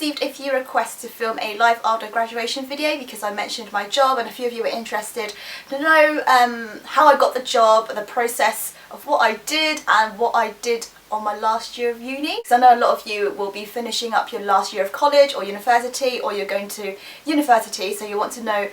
received a few requests to film a life after graduation video because I mentioned my job and a few of you were interested to know how I got the job, the process of what I did and what I did on my last year of uni. So I know a lot of you will be finishing up your last year of college or university, or you're going to university, so you want to know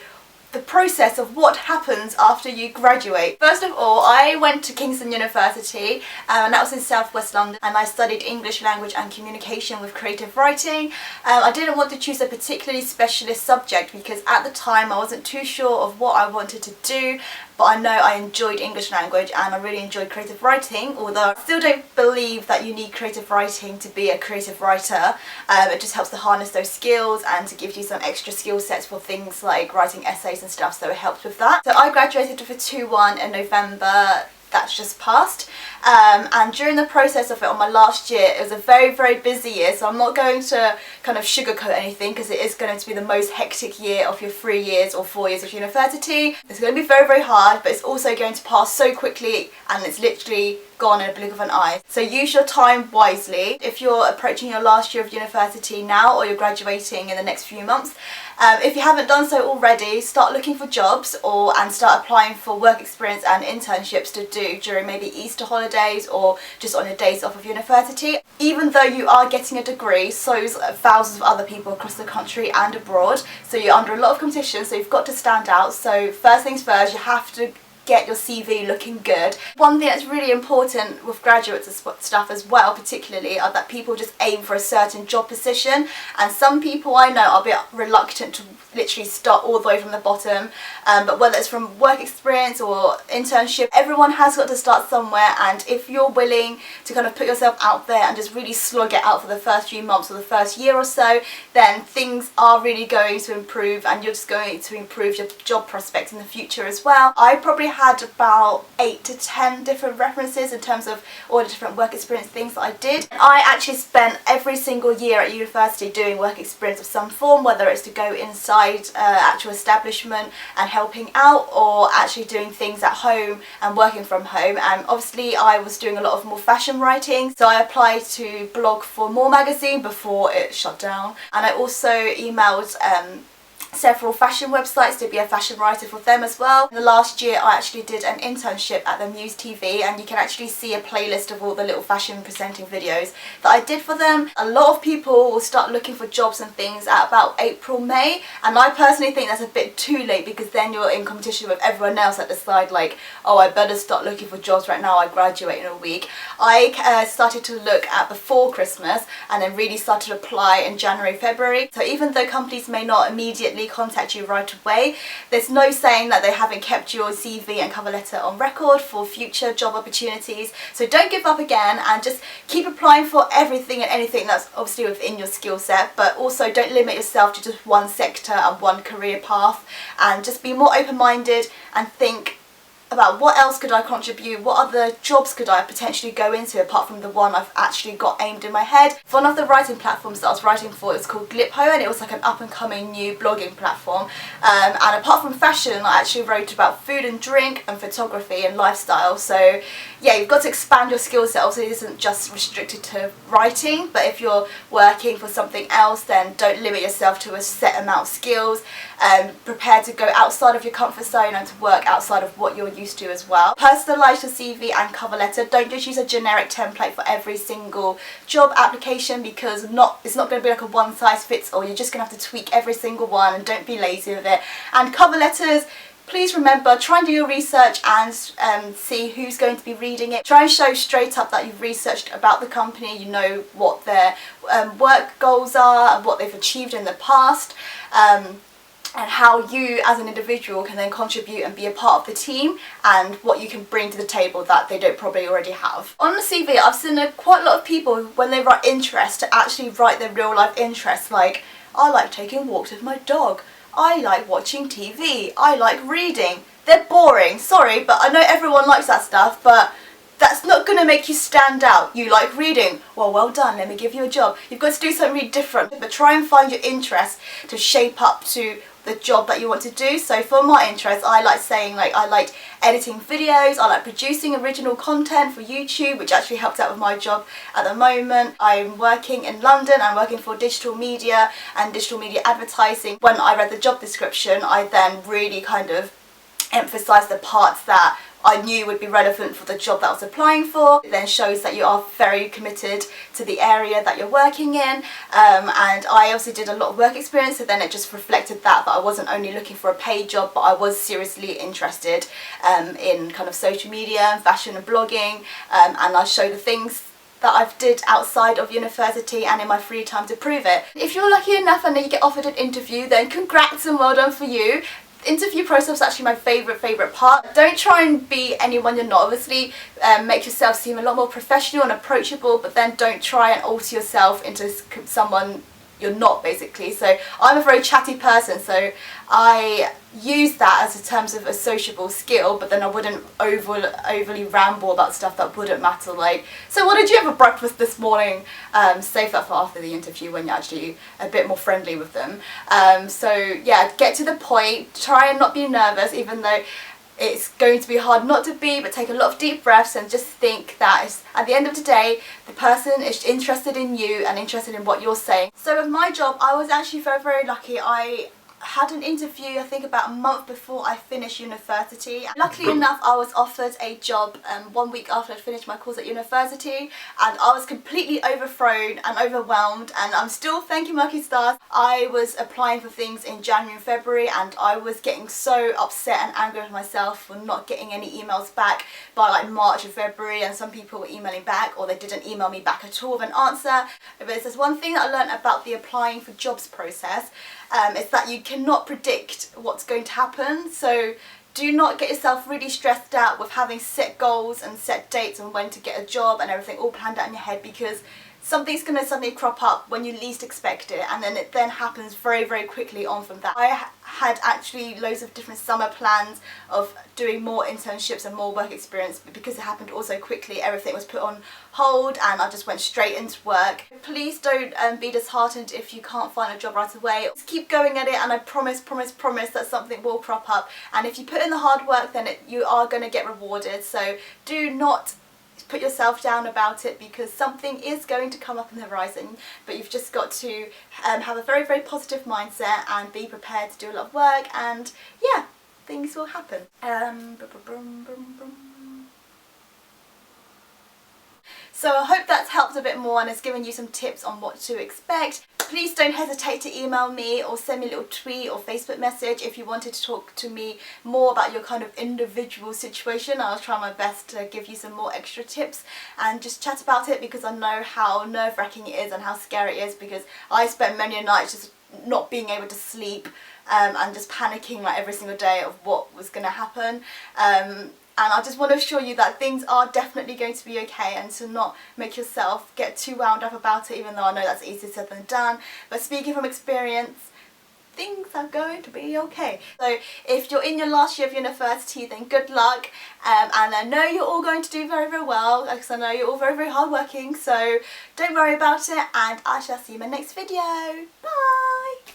the process of what happens after you graduate. First of all, I went to Kingston University and that was in southwest London, and I studied English language and communication with creative writing. I didn't want to choose a particularly specialist subject because at the time I wasn't too sure of what I wanted to do, but I know I enjoyed English language and I really enjoyed creative writing, although I still don't believe that you need creative writing to be a creative writer. It just helps to harness those skills and to give you some extra skill sets for things like writing essays and stuff, so it helps with that. So I graduated with a 2-1 in November. That's just passed, and during the process of it on my last year, it was a very busy year, so I'm not going to kind of sugarcoat anything because it is going to be the most hectic year of your 3 years or 4 years of university. It's going to be very hard, but it's also going to pass so quickly and it's literally gone in a blink of an eye. So use your time wisely. If you're approaching your last year of university now or you're graduating in the next few months, if you haven't done so already, start looking for jobs and start applying for work experience and internships to do during maybe Easter holidays or just on your days off of university. Even though you are getting a degree, so is thousands of other people across the country and abroad, so you're under a lot of competition, so you've got to stand out. So first things first, you have to get your CV looking good. One thing that's really important with graduates and stuff as well particularly are that people just aim for a certain job position, and some people I know are a bit reluctant to literally start all the way from the bottom, but whether it's from work experience or internship, everyone has got to start somewhere, and if you're willing to kind of put yourself out there and just really slog it out for the first few months or the first year or so, then things are really going to improve and you're just going to improve your job prospects in the future as well. I probably had about 8 to 10 different references in terms of all the different work experience things that I did. I actually spent every single year at university doing work experience of some form, whether it's to go inside actual establishment and helping out, or actually doing things at home and working from home. And obviously I was doing a lot of more fashion writing, so I applied to blog for More magazine before it shut down, and I also emailed several fashion websites to be a fashion writer for them as well. In the last year I actually did an internship at the Muse TV, and you can actually see a playlist of all the little fashion presenting videos that I did for them. A lot of people will start looking for jobs and things at about April, May, and I personally think that's a bit too late because then you're in competition with everyone else that decide like, oh, I better start looking for jobs right now, I graduate in a week. I started to look at before Christmas and then really started to apply in January, February. So even though companies may not immediately contact you right away, there's no saying that they haven't kept your CV and cover letter on record for future job opportunities. So don't give up again and just keep applying for everything and anything that's obviously within your skill set, but also don't limit yourself to just one sector and one career path, and just be more open-minded and think about what else could I contribute, what other jobs could I potentially go into apart from the one I've actually got aimed in my head. One of the writing platforms that I was writing for is called Glipho, and it was like an up and coming new blogging platform, and apart from fashion I actually wrote about food and drink and photography and lifestyle. So yeah, you've got to expand your skill set. Obviously it isn't just restricted to writing, but if you're working for something else then don't limit yourself to a set amount of skills, prepare to go outside of your comfort zone and to work outside of what you're used to as well. Personalise your CV and cover letter. Don't just use a generic template for every single job application because it's not going to be like a one size fits all. You're just going to have to tweak every single one, and don't be lazy with it. And cover letters, please remember, try and do your research and see who's going to be reading it. Try and show straight up that you've researched about the company, you know what their work goals are and what they've achieved in the past, and how you as an individual can then contribute and be a part of the team, and what you can bring to the table that they don't probably already have. On the CV I've seen quite a lot of people, when they write interests, to actually write their real life interests, like I like taking walks with my dog, I like watching TV, I like reading. They're boring, sorry, but I know everyone likes that stuff, but that's not going to make you stand out. You like reading? Well done, let me give you a job. You've got to do something really different, but try and find your interest to shape up to the job that you want to do. So for my interests, I like saying like I like editing videos, I like producing original content for YouTube, which actually helps out with my job at the moment. I'm working in London, I'm working for digital media and digital media advertising. When I read the job description, I then really kind of emphasised the parts that I knew would be relevant for the job that I was applying for. It then shows that you are very committed to the area that you're working in, and I also did a lot of work experience, so then it just reflected that I wasn't only looking for a paid job, but I was seriously interested in kind of social media and fashion and blogging, and I show the things that I've did outside of university and in my free time to prove it. If you're lucky enough and then you get offered an interview, then congrats and well done for you. Interview process is actually my favourite part. Don't try and be anyone you're not. Obviously make yourself seem a lot more professional and approachable, but then don't try and alter yourself into someone you're not, basically. So I'm a very chatty person, so I use that as a terms of a sociable skill, but then I wouldn't overly ramble about stuff that wouldn't matter, like, so what did you have for breakfast this morning? Save that for after the interview when you're actually a bit more friendly with them. So yeah, get to the point, try and not be nervous, even though it's going to be hard not to be, but take a lot of deep breaths and just think that at the end of the day, the person is interested in you and interested in what you're saying. So with my job, I was actually very lucky. I had an interview I think about a month before I finished university. Luckily enough, I was offered a job 1 week after I'd finished my course at university, and I was completely overthrown and overwhelmed, and I'm still thanking Lucky Stars. I was applying for things in January and February, and I was getting so upset and angry with myself for not getting any emails back by like March and February, and some people were emailing back or they didn't email me back at all with an answer. But there's one thing that I learned about the applying for jobs process. It's that you cannot predict what's going to happen, so do not get yourself really stressed out with having set goals and set dates on when to get a job and everything all planned out in your head, because something's going to suddenly crop up when you least expect it, and then it then happens very quickly on from that. I had actually loads of different summer plans of doing more internships and more work experience, but because it happened all so quickly, everything was put on hold and I just went straight into work. Please don't be disheartened if you can't find a job right away. Just keep going at it, and I promise that something will crop up, and if you put in the hard work, then you are going to get rewarded. So do not put yourself down about it, because something is going to come up on the horizon, but you've just got to have a very positive mindset and be prepared to do a lot of work, and yeah, things will happen. So I hope that's helped a bit more and has given you some tips on what to expect. Please don't hesitate to email me or send me a little tweet or Facebook message if you wanted to talk to me more about your kind of individual situation. I'll try my best to give you some more extra tips and just chat about it, because I know how nerve-wracking it is and how scary it is, because I spent many nights just not being able to sleep and just panicking like every single day of what was going to happen. And I just want to assure you that things are definitely going to be okay, and to not make yourself get too wound up about it, even though I know that's easier said than done. But speaking from experience, things are going to be okay. So if you're in your last year of university, then good luck, and I know you're all going to do very well, because I know you're all very hardworking, so don't worry about it, and I shall see you in my next video. Bye!